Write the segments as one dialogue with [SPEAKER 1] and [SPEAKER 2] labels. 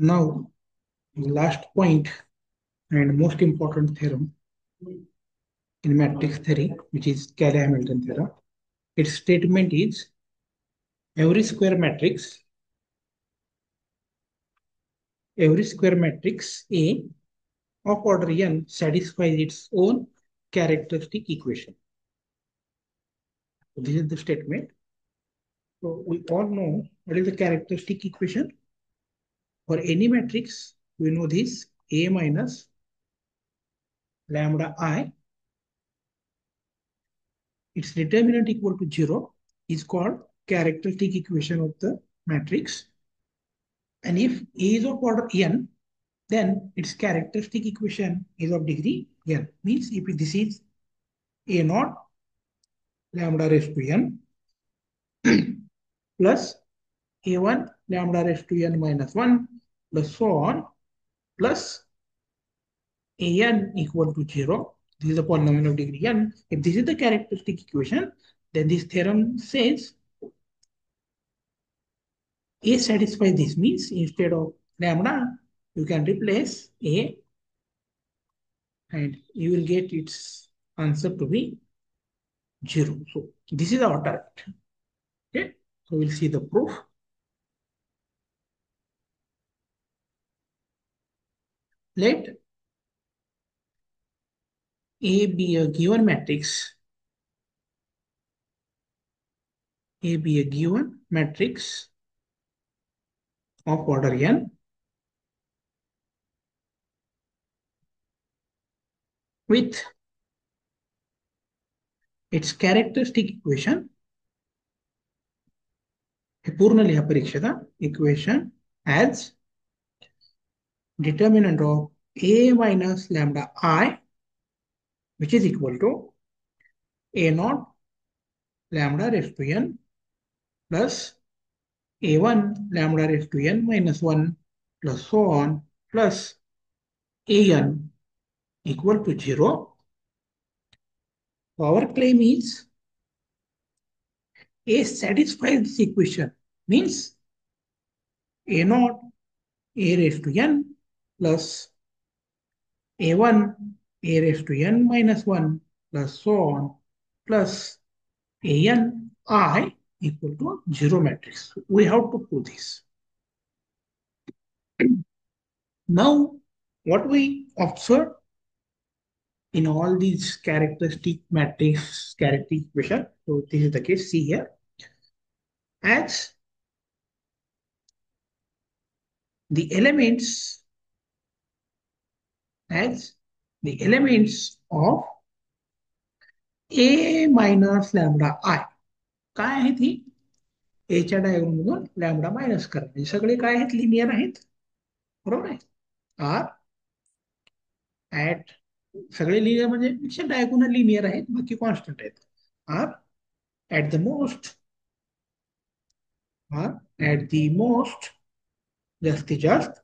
[SPEAKER 1] Now, the last point and most important theorem in matrix theory, which is Cayley-Hamilton theorem. Its statement is every square matrix A of order n satisfies its own characteristic equation. This is the statement. So we all know what is the characteristic equation. For any matrix, we know this A minus lambda I, its determinant equal to 0 is called characteristic equation of the matrix. And if A is of order n, then its characteristic equation is of degree n. Means if this is A naught lambda raised to n plus A1 lambda raised to n minus 1 plus so on plus an equal to 0. This is a polynomial of degree n. If this is the characteristic equation, then this theorem says A satisfies this. Means instead of lambda, you can replace A and you will get its answer to be 0. So this is our target. Okay, so we'll see the proof. Let A be a given matrix. A be a given matrix of order n with its characteristic equation. हे पूर्ण लिहा परीक्षेचा equation as determinant of A minus lambda I, which is equal to A naught lambda raised to n plus A1 lambda raised to n minus 1 plus so on plus an equal to 0. So our claim is A satisfies this equation. Means A naught A raised to n plus A1 A raised to n minus 1 plus so on plus an I equal to 0 matrix. We have to prove this. Now, what we observe in all these characteristic matrix characteristic equation, so this is the case, see here, as the elements of A minus lambda I काय आहे ती A च्या diagonal मधून lambda minus करणे सगळे काय आहेत linear आहेत बरोबर आहे आर ऍट सगळे लिनियर म्हणजे डायगोनल लिनियर आहेत बाकी कॉन्स्टंट आहेत आर ऍट द मोस्ट जास्तीत जास्त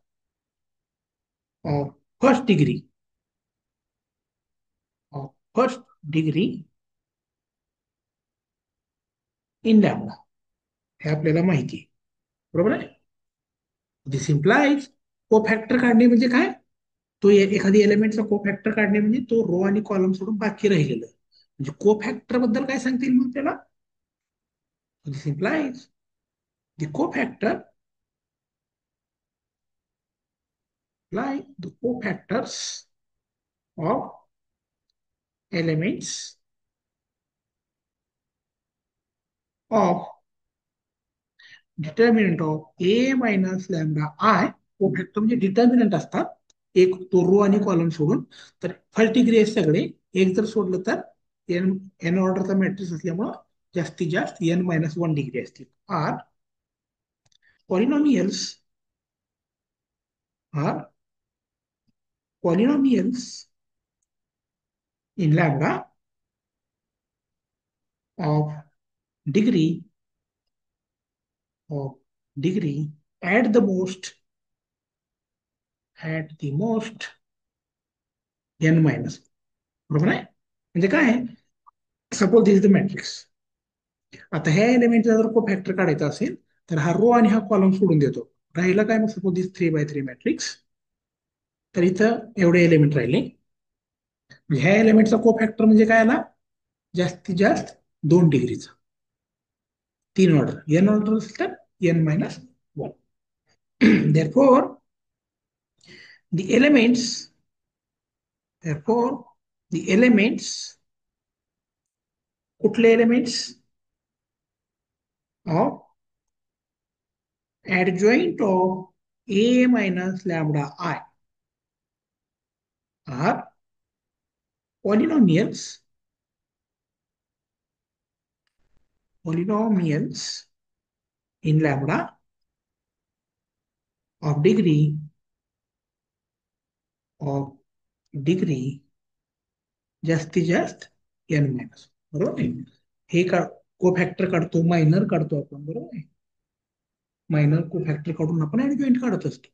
[SPEAKER 1] of first degree in lambda हे आपल्याला माहिती आहे बरोबर आहे दिस इम्प्लाइज कोफॅक्टर काढणे म्हणजे काय तो एखादी एलिमेंटचा कोफॅक्टर काढणे म्हणजे तो रो आणि कॉलम सोडून बाकी राहिलेलं म्हणजे कोफॅक्टर बद्दल काय सांगतील मग त्याला this implies the cofactor like the cofactors of elements of determinant of A minus lambda I कोफॅक्टर म्हणजे डिटर्मिनंट असतात एक तो रो आणि कॉलम सोडून तर फर्स्ट डिग्री आहे सगळे एक जर सोडलं तर एन ऑर्डरचा मॅट्रिक्स असल्यामुळं जास्तीत जास्त n मायनस 1 डिग्री असतील are polynomials in lambda of degree at the most n minus बरोबर आहे म्हणजे काय आहे सपोज दिस द मॅट्रिक्स आता ह्या एलिमेंटचा जर को फॅक्टर काढायचा असेल तर हा रो आणि हा कॉलम सोडून देतो राहिला काय मग सपोज दिस 3 by 3 मॅट्रिक्स. तर इथं एवढे एलिमेंट राहिले. ह्या एलिमेंटचा को फॅक्टर म्हणजे काय आला, जास्तीत जास्त 2 डिग्रीचा. 3 ऑर्डर, एन ऑर्डर असेल तर n-1. therefore the elements therefore the elements कुठले elements of adjoint of a minus lambda I are polynomials in lambda of degree जास्तीत जास्त n मायनस. बरोबर आहे. हे का को फॅक्टर काढतो, मायनर काढतो आपण, बरोबर आहे. मायनर को फॅक्टर काढून आपण ऍडजॉइंट काढत असतो.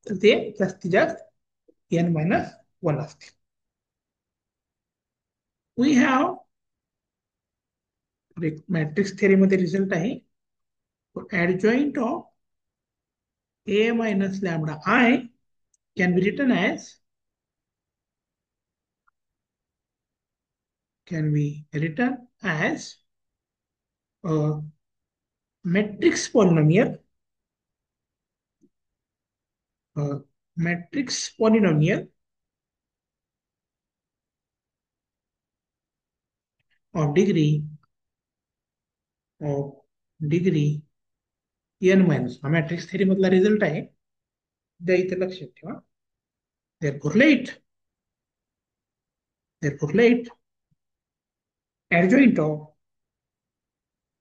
[SPEAKER 1] तर ते जास्तीत जास्त n-1 असते. वी हॅव मॅट्रिक्स थेरी मध्ये रिझल्ट आहे, adjoint of a minus lambda I can be written as a matrix polynomial of degree n minus. हा मॅट्रिक्स थेरी मधला रिझल्ट आहे, त्या इथे लक्षात ठेवा. therefore let adjoint of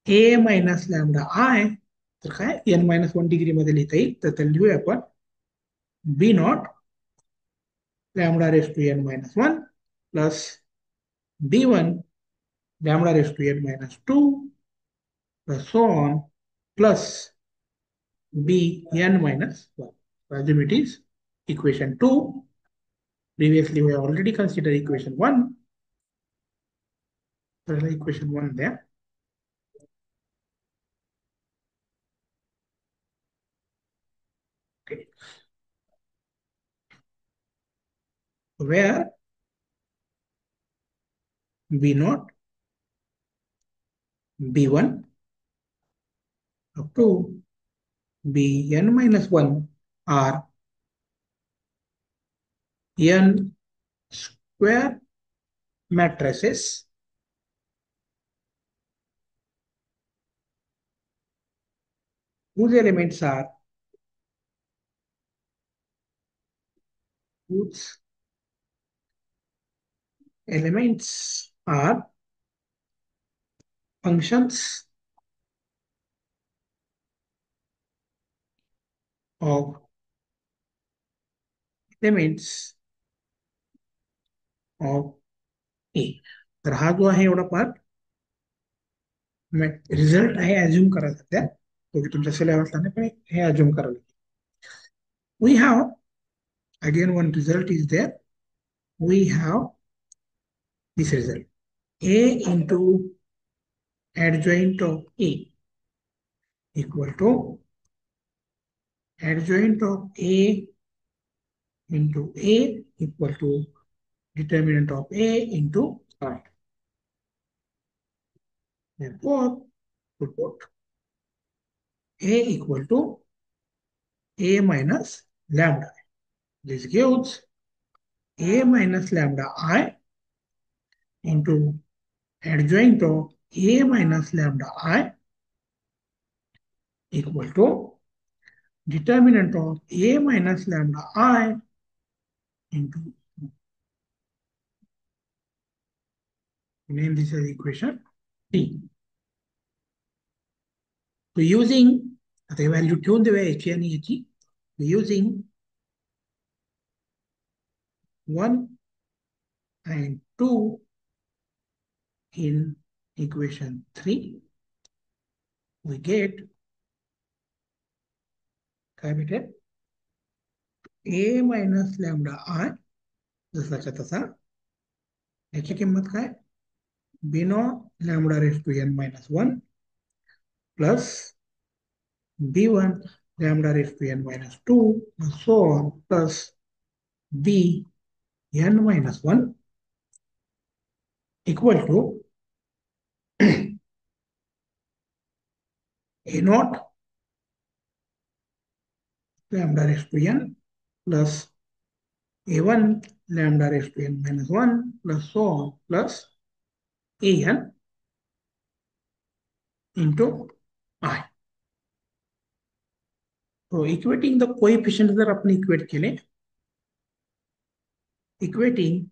[SPEAKER 1] a minus lambda I, तर काय n-1 डिग्री मध्ये लिहिता येईल, तर त्याला लिहूया आपण b not lambda raised to n-1 plus b1 lambda raised to n-2 plus so on plus bn-1. Assume it is equation 2. Previously we have already considered equation 1. So equation 1 there. Okay. Where b naught, b1 up to bn-1 are n square matrices whose elements are functions of elements of A. तर हा जो आहे एवढा part result आहे, assume करा सध्या, तो की तुमच्या सिलेबसला नाही, पण हे अज्युम करायला. We have again one result is there. We have this result a into adjoint of A equal to adjoint of A into A equal to determinant of A into I. Therefore, we put A equal to A minus lambda. This gives A minus lambda I into adjoint of A minus lambda I equal to determinant of A minus lambda I into, name this as equation D. So using आता value ठेवून देऊया याची आणि याची. using 1 and 2 in equation 3 we get काय भेटेल, a minus lambda I जसाच्या तसा, याची किंमत काय, b not lambda raised to n-1 plus b1 lambda raised to n minus 2 and so on plus b n minus 1 equal to a naught lambda raised to n plus a1 lambda raised to n minus 1 plus so on plus an into I. So equating the coefficients जर आपण equate केले, equating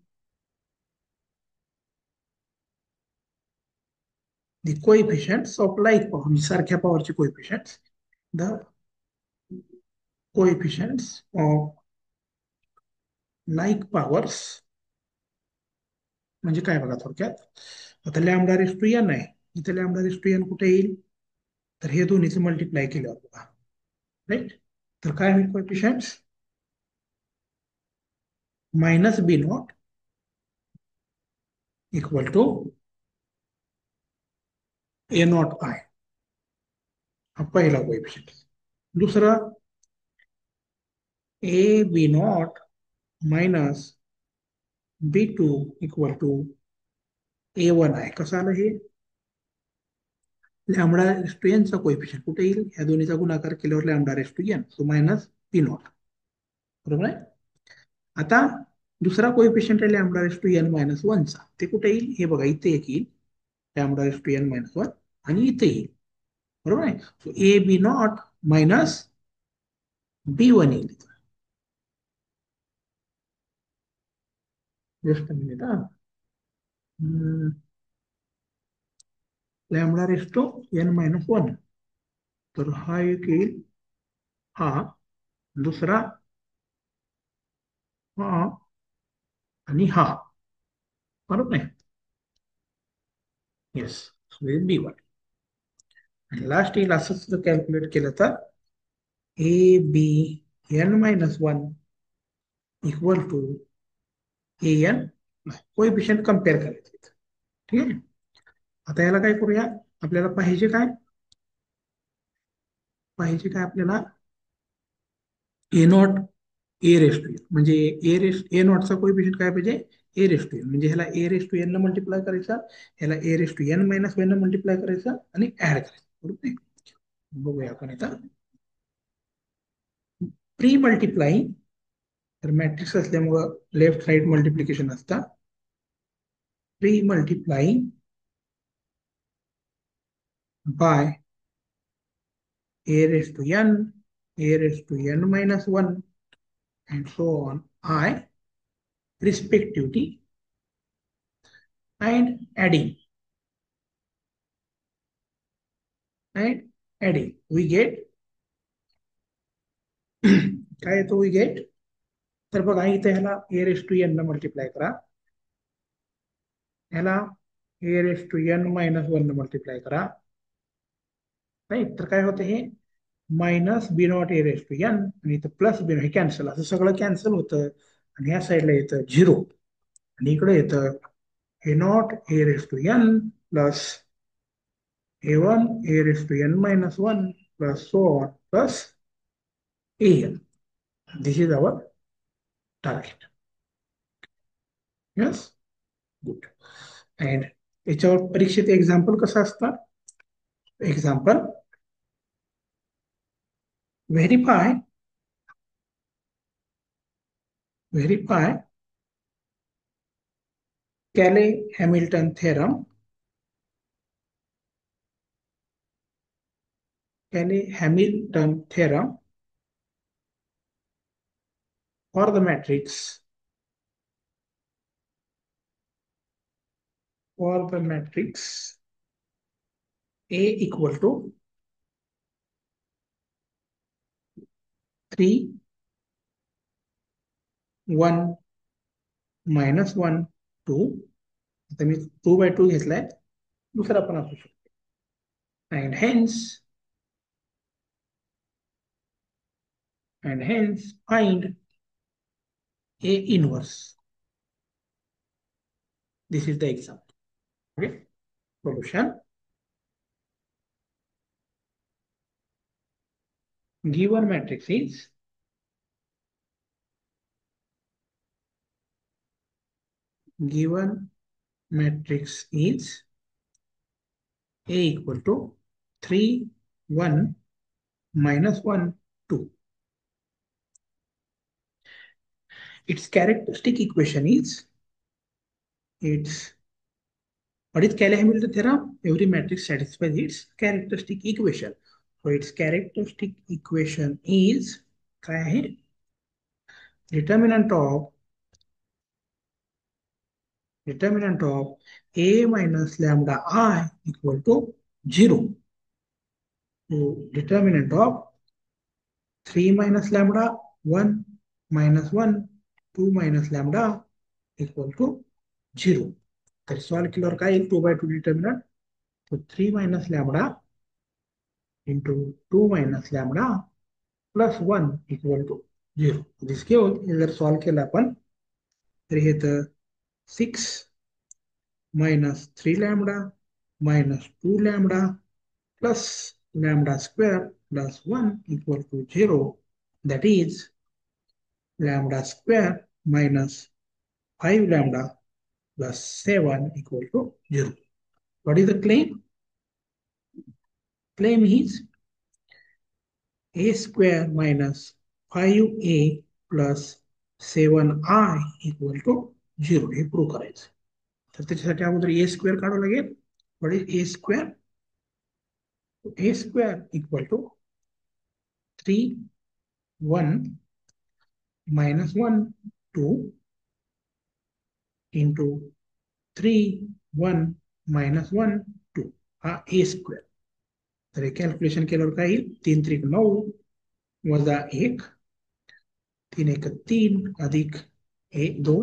[SPEAKER 1] the coefficients of like power, सारख्या पॉवरचे coefficients, the coefficients of like powers म्हणजे काय बघा थोडक्यात. आता lambda raise to N आहे, इथे लॅमडा रेस टू एन कुठे येईल, तर हे दोन्हीचं मल्टिप्लाय केल्यावर बघा, राईट. तर काय होईल coefficients, minus B naught equal to A naught I, हा पहिला कोएफिशियंट. दुसरा A B naught minus B two equal to A one I. कसं आलं हे, लॅमडा रेस टू एनचा कोएफिशियंट कुठे येईल, ह्या दोन्हीचा गुणाकार केल्यावर lambda raise to N, so minus B naught, बरोबर आहे. आता दुसरा कोएफिशियंट आहे lambda raise to N minus वनचा, ते कुठे येईल, हे बघा इथे एक येईल lambda raise to N minus one, आणि इथे येईल, बरोबर आहे. So A B naught minus B one येईल. जस्ट मिनिट हा, lambda raise to N minus one, तर हा एक येईल, हा दुसरा, हा आणि हा, बरोबर आहे. Yes, B one. आणि लास्ट येईल असंच जर कॅल्क्युलेट केलं तर A B N minus one equal to A N, coefficient compare करायचे, ठीक आहे. आता याला काय करूया, आपल्याला पाहिजे काय, पाहिजे काय आपल्याला, A naught A raise to N, म्हणजे ए नॉटचा कोएफिशियंट काय पाहिजे, ए रेस टू एन, म्हणजे ह्याला ए रेस टू एन ला मल्टिप्लाय करायचा, ह्याला A raise to N minus one ला मल्टिप्लाय करायचा आणि ऍड करायचं, बरोबर आहे. बघूया आपण आता प्री मल्टिप्लाइंग, तर मॅट्रिक्स असल्यामुळं लेफ्ट साइड मल्टिप्लिकेशन असतं, pre multiplying by a raised to n, a raised to n minus 1, and so on, I respectively, and adding, we get काय येतो, we get, तर बघा इथे ह्याला a raised to n ला multiply करा, ह्याला a raised to n minus 1 ला मल्टिप्लाय करा, राईट. तर काय होतं हे, minus B naught A raise to N, आणि इथं प्लस बी हे कॅन्सल, असं सगळं कॅन्सल होतं, आणि ह्या साईडला येतं झिरो, आणि इकडे येतं A naught A raise to N plus a1 a raised to n minus 1 plus so on plus an. This is our target. Yes, good. And याच्यावर परीक्षेत एक्झाम्पल कसं असतं, example, verify Cayley Hamilton theorem, for the matrix A equal to 3 1 minus 1 2, आता मी 2/2 घेतलाय, दुसरा पण असू शकतो, and hence find A inverse. This is the example. Okay, solution. given matrix is given matrix is A equal to 3, 1, minus 1, 2. Its characteristic equation is its what is Cayley-Hamilton theorem? Every matrix satisfies its characteristic equation. So its characteristic equation is determinant of A minus lambda I equal to 0. So determinant of 3 minus lambda 1 minus 1 2 minus lambda equal to 0. That is solve killer Kyle 2 by 2 determinant. So 3 minus lambda into 2 minus lambda plus 1 equal to 0. This gives either solve केला आपण तर हे तर 6 minus 3 lambda minus 2 lambda plus lambda square plus 1 equal to 0. That is lambda square minus 5 lambda plus 7 equal to 0. What is the claim? Claim is a square minus 5a plus 7i equal to 0. हे prove करायचं. तर त्याच्यासाठी अगोदर a square काढावं लागेल. What is a square? A square equal to 3, 1 minus 1, 2 into 3, 1 minus 1, 2 हा a square. तर हे calculation केल्यावर काय येईल 3 त्रिक 9 वजा 1 3 एक 3 अधिक 1 2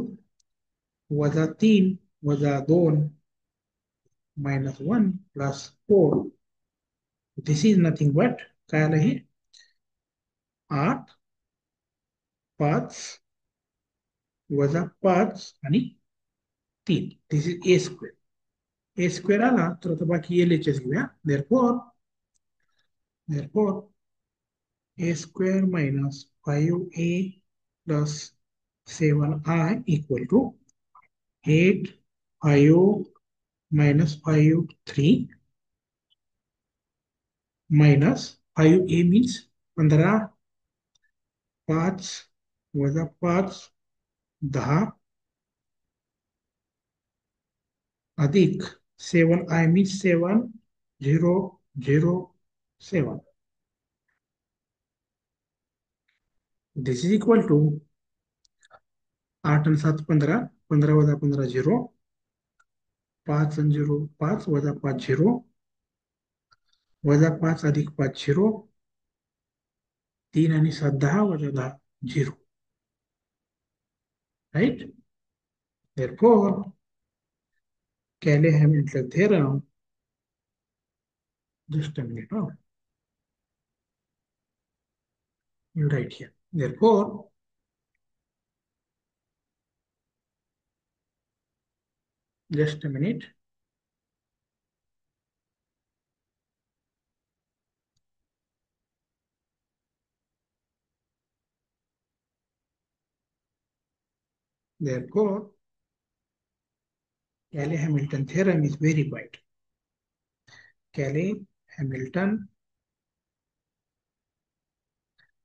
[SPEAKER 1] वजा 3 वजा 2 minus 1 plus 4. This is nothing but काय आलं हे 8 5 वजा 5 आणि 3. This is a square. A square आला तर आता बाकी LHS घेऊया. Therefore a square minus 5a plus 7i equal to 8 5 minus 5 3 minus 5a means 15 5 वजा 5 10 अधिक 7i means 7 0 0 7. This is equal to 8 आणि 7 15 15 वजा 15 0 5 आणि 0 5 वजा 5 0 वजा 5 अधिक 5 0 3 आणि 7 10 वजा 10 0. Right? Therefore Cayley-Hamilton theorem, just a minute, you write here. Therefore, just a minute. Therefore, Cayley-Hamilton theorem is verified. Cayley-Hamilton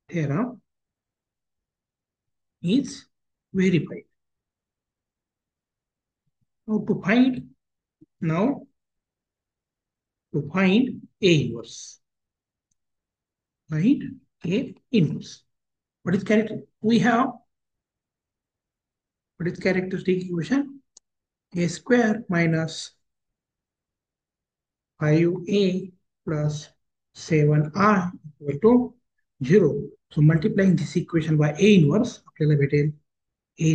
[SPEAKER 1] theorem is verified. Now to find A inverse. Find A inverse. What is character? We have what is characteristic equation? A square minus 5a plus 7i equal to 0. So multiplying this equation by A inverse, आपल्याला भेटेल A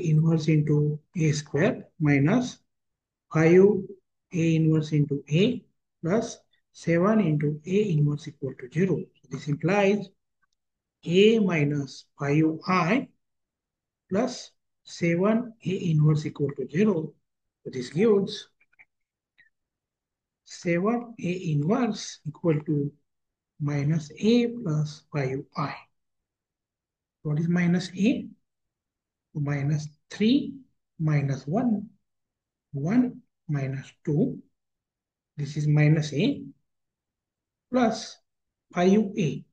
[SPEAKER 1] inverse into A square minus 5 A inverse into A plus 7 into A inverse equal to 0. So this implies A minus 5i plus 7 A inverse equal to 0. So this gives 7 A inverse equal to minus A plus 5I. What is minus A? Minus 3 minus 1, 1 minus 2. This is minus A plus 5A.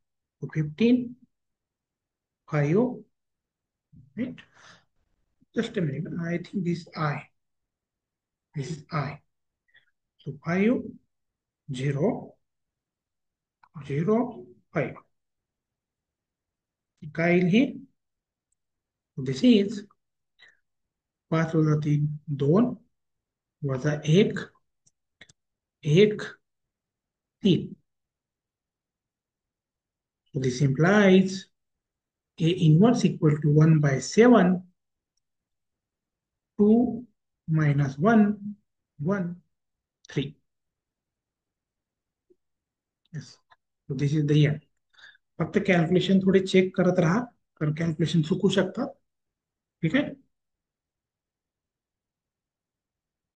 [SPEAKER 1] So 15, 5, right? Just a minute. I think this is I. This is I. So 5, 0, 0, 5. काय येईल हे? This is 5 वजा 3, 2 वजा 1, 1, 3. So this implies A inverse equal to 1 by 7, 2 minus 1, 1, 3. Yes. So this is the end. फक्त calculation थोडे check करत राहा कारण calculation चुकू शकतात. ठीक आहे.